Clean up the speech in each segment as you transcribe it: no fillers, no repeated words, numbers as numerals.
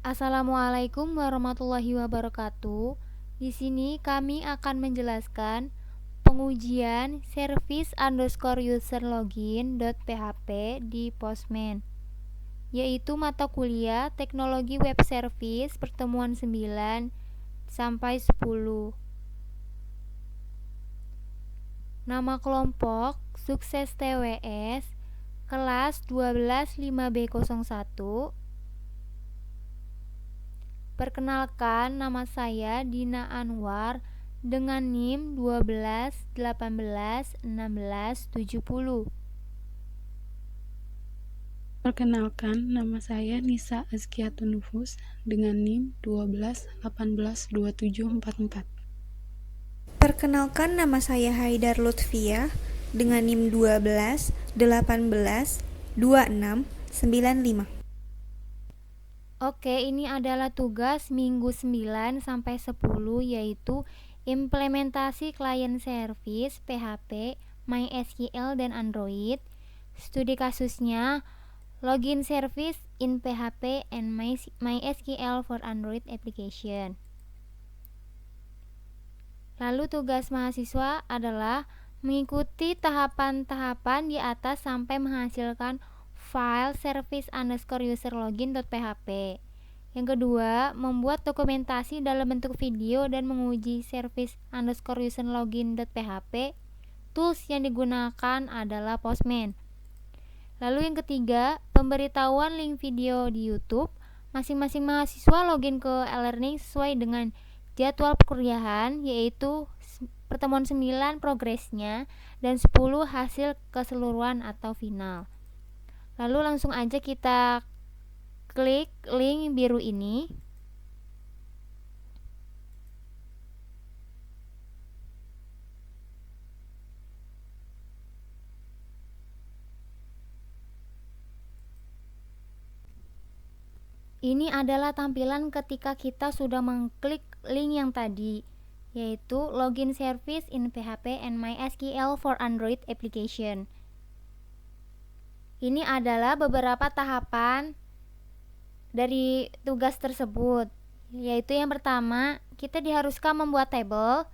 Assalamualaikum warahmatullahi wabarakatuh. Di sini kami akan menjelaskan pengujian service_user_login.php di Postman, yaitu mata kuliah Teknologi Web Service pertemuan 9 sampai 10. Nama kelompok Sukses TWS kelas 125B01. Perkenalkan, nama saya Dina Anwar dengan NIM 12181670. Perkenalkan, nama saya Nisa Azkiatun Nufus dengan NIM 12182744. Perkenalkan, nama saya Haidar Lutfia dengan NIM 12182695. Oke, ini adalah tugas minggu 9 sampai 10, yaitu implementasi client service PHP, MySQL dan Android. Studi kasusnya login service in PHP and MySQL for Android application. Lalu tugas mahasiswa adalah mengikuti tahapan-tahapan di atas sampai menghasilkan file service_user_login.php. Yang kedua, membuat dokumentasi dalam bentuk video dan menguji service_user_login.php. Tools yang digunakan adalah Postman. Lalu yang ketiga, pemberitahuan link video di YouTube. Masing-masing mahasiswa login ke e-learning sesuai dengan jadwal perkuliahan, yaitu pertemuan 9 progresnya dan 10 hasil keseluruhan atau final. Lalu langsung aja kita klik link biru ini. Ini adalah tampilan ketika kita sudah mengklik link yang tadi, yaitu login service in PHP and MySQL for Android application. Ini adalah beberapa tahapan dari tugas tersebut, yaitu yang pertama, kita diharuskan membuat tabel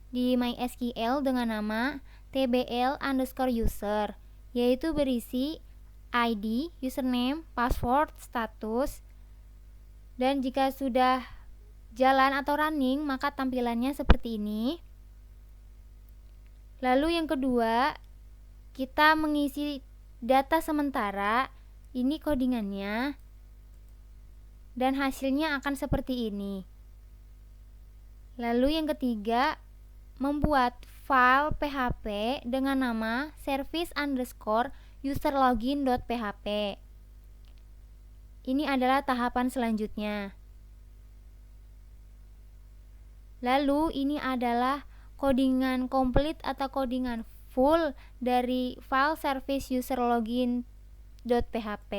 di MySQL dengan nama tbl_user, yaitu berisi ID, username, password, status. Dan jika sudah jalan atau running, maka tampilannya seperti ini. Lalu yang kedua, kita mengisi data sementara. Ini codingannya. Dan hasilnya akan seperti ini. Lalu yang ketiga, membuat file PHP dengan nama service_userlogin.php. Ini adalah tahapan selanjutnya. Lalu ini adalah codingan komplit atau codingan full dari file service user login.php.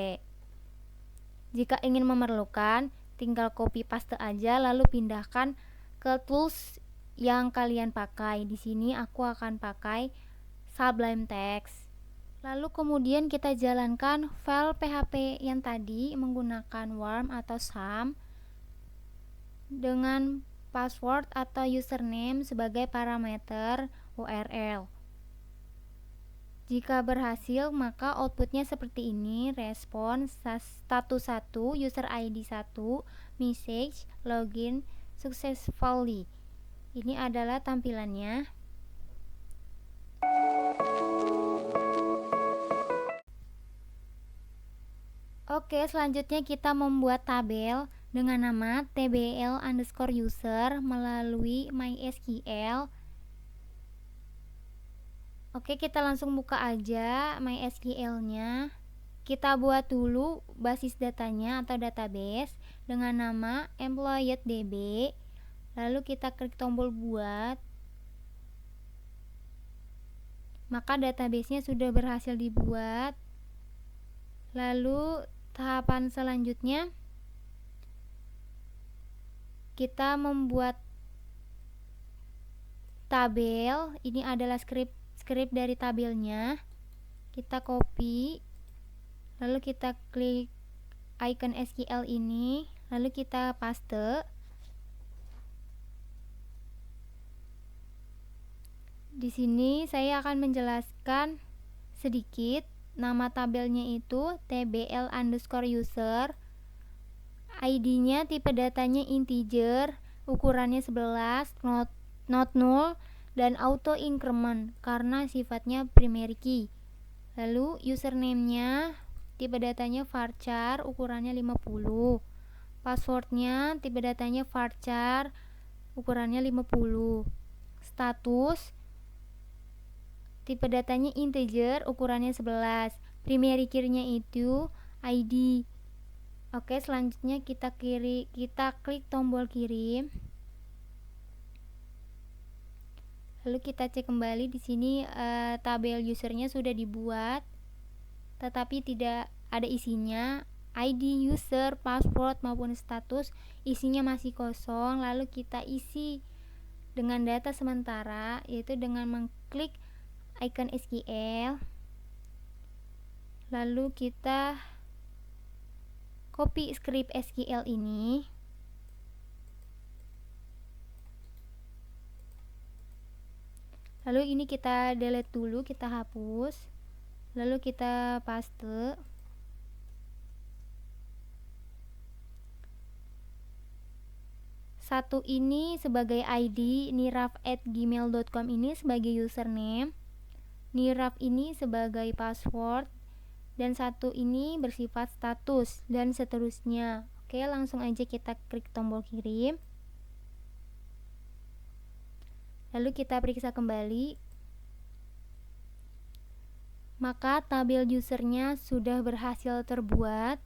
Jika ingin memerlukan, tinggal copy paste aja lalu pindahkan ke tools yang kalian pakai. Di sini aku akan pakai Sublime Text. Lalu kemudian kita jalankan file PHP yang tadi menggunakan worm atau sum dengan password atau username sebagai parameter URL. Jika berhasil, maka outputnya seperti ini: respons, status 1, user ID 1, message, login successfully. Ini adalah tampilannya. Oke, selanjutnya kita membuat tabel dengan nama tbl_user melalui MySQL. Oke, kita langsung buka aja MySQL-nya. Kita buat dulu basis datanya atau database dengan nama employee.db. Lalu kita klik tombol buat. Maka database-nya sudah berhasil dibuat. Lalu tahapan selanjutnya, kita membuat tabel. Ini adalah script dari tabelnya. Kita copy, lalu kita klik icon SQL ini, lalu kita paste. Di sini saya akan menjelaskan sedikit. Nama tabelnya itu tbl_user, ID-nya tipe datanya integer, ukurannya 11, not null, dan auto increment karena sifatnya primary key. Lalu username-nya tipe datanya varchar, ukurannya 50. Passwordnya tipe datanya varchar, ukurannya 50. Status tipe datanya integer, ukurannya 11. Primary key-nya itu ID. Oke, selanjutnya kita klik tombol kirim. Lalu kita cek kembali di sini tabel usernya sudah dibuat, tetapi tidak ada isinya. ID user, password maupun status isinya masih kosong. Lalu kita isi dengan data sementara, yaitu dengan mengklik icon SQL. Lalu kita copy script SQL ini. Lalu ini kita delete dulu, kita hapus. Lalu kita paste. Satu ini sebagai ID, niraf@gmail.com ini sebagai username, niraf ini sebagai password, dan satu ini bersifat status, dan seterusnya. Oke, langsung aja kita klik tombol kirim. Lalu kita periksa kembali. Maka tabel usernya sudah berhasil terbuat,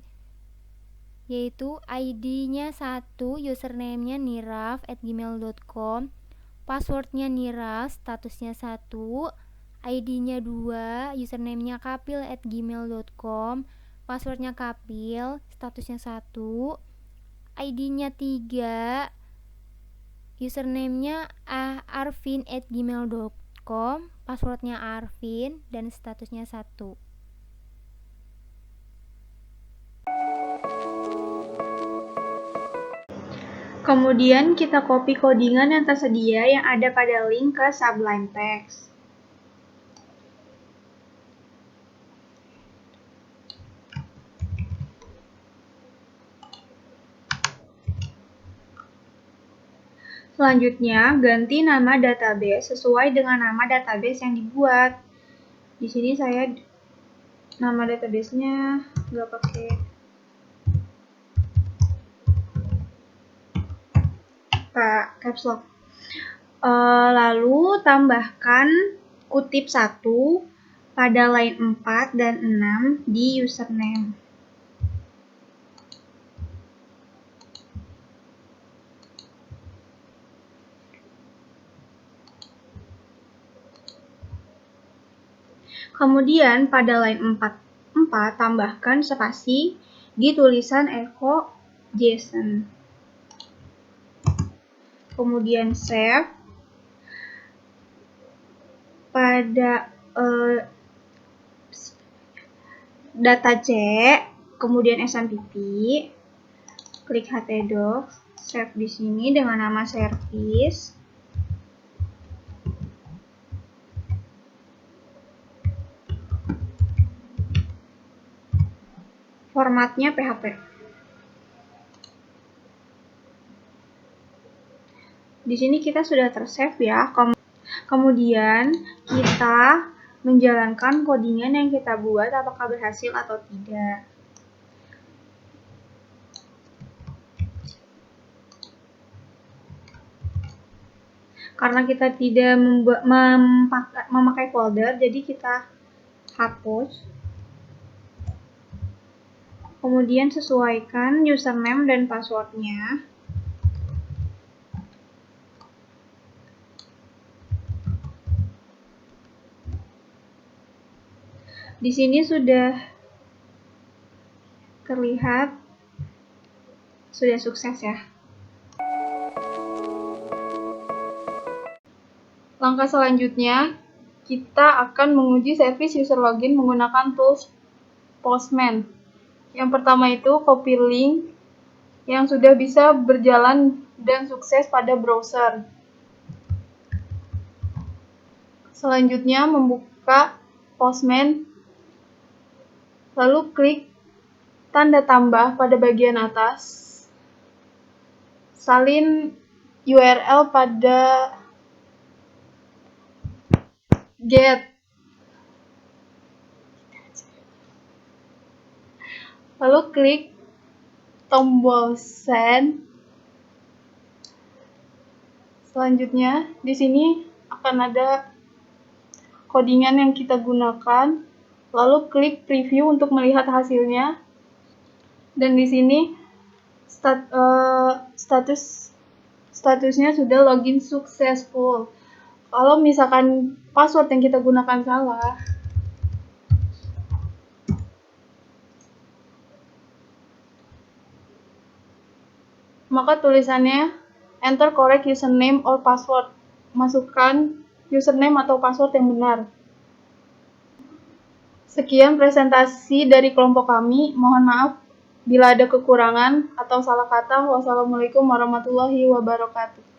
yaitu ID-nya 1, username-nya niraf@gmail.com, passwordnya niraf, statusnya 1, ID-nya 2, username-nya kapil@gmail.com, passwordnya kapil, statusnya 1, ID-nya 3, username-nya arvin@gmail.com, passwordnya arvin, dan statusnya 1. Kemudian kita copy codingan yang tersedia yang ada pada link ke Sublime Text. Selanjutnya, ganti nama database sesuai dengan nama database yang dibuat. Di sini saya nama database-nya nggak pakai caps lock. Lalu tambahkan kutip 1 pada line 4 dan 6 di username. Kemudian pada line 4 tambahkan spasi di tulisan echo JSON. Kemudian save. Pada data C, kemudian SMTP, klik htdocs, save di sini dengan nama service. Formatnya PHP. Di sini kita sudah tersave ya. Kemudian kita menjalankan codingan yang kita buat apakah berhasil atau tidak. Karena kita tidak memakai folder, jadi kita hapus. Kemudian sesuaikan username dan passwordnya. Di sini sudah terlihat sudah sukses ya. Langkah selanjutnya, kita akan menguji service user login menggunakan tools Postman. Yang pertama itu copy link yang sudah bisa berjalan dan sukses pada browser. Selanjutnya membuka Postman, lalu klik tanda tambah pada bagian atas, salin URL pada get, lalu klik tombol send. Selanjutnya di sini akan ada codingan yang kita gunakan, lalu klik preview untuk melihat hasilnya. Dan di sini statusnya sudah login successful. Kalau misalkan password yang kita gunakan salah, maka tulisannya enter correct username or password. Masukkan username atau password yang benar. Sekian presentasi dari kelompok kami. Mohon maaf bila ada kekurangan atau salah kata. Wassalamualaikum warahmatullahi wabarakatuh.